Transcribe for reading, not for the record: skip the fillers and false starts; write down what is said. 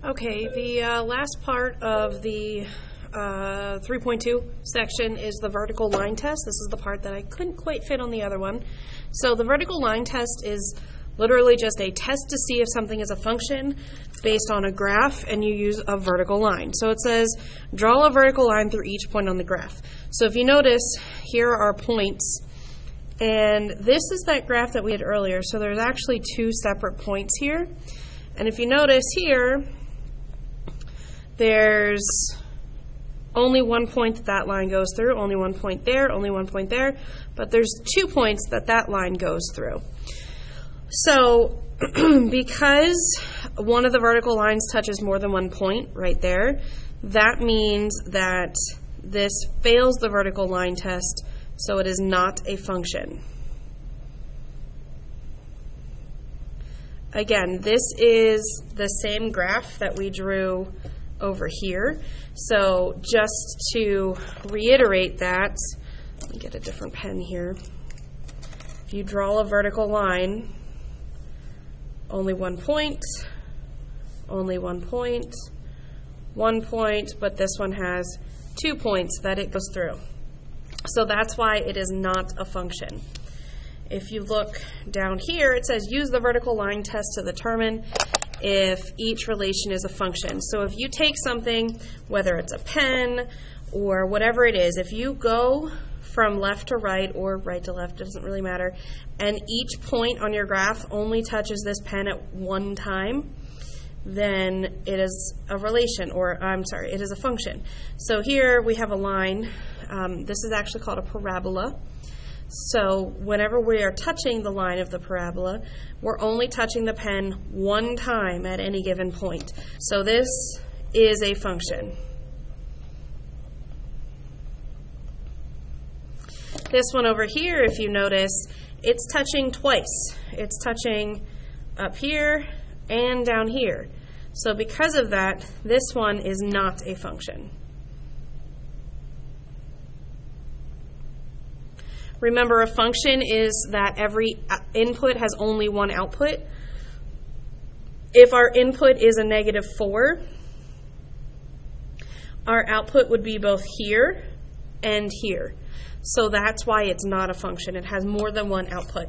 Okay, the last part of the 3.2 section is the vertical line test. This is the part that I couldn't quite fit on the other one. So the vertical line test is literally just a test to see if something is a function based on a graph, and you use a vertical line. So it says, draw a vertical line through each point on the graph. So if you notice, here are points, and this is that graph that we had earlier. So there's actually two separate points here. And if you notice here, there's only one point that that line goes through, only one point there, only one point there, but there's 2 points that that line goes through. So because one of the vertical lines touches more than 1 point right there, that means that this fails the vertical line test, so it is not a function. Again, this is the same graph that we drew over here. So just to reiterate that, let me get a different pen here. If you draw a vertical line, only 1 point, only 1 point, 1 point, but this one has 2 points that it goes through. So that's why it is not a function. If you look down here, it says use the vertical line test to determine if each relation is a function. So if you take something, whether it's a pen or whatever it is, if you go from left to right or right to left, it doesn't really matter, and each point on your graph only touches this pen at one time, then it is a relation, or I'm sorry, it is a function. So here we have a line. This is actually called a parabola. So whenever we are touching the line of the parabola, we're only touching the pen one time at any given point. So this is a function. This one over here, if you notice, it's touching twice. It's touching up here and down here. So because of that, this one is not a function. Remember, a function is that every input has only one output. If our input is a -4, our output would be both here and here. So that's why it's not a function. It has more than one output.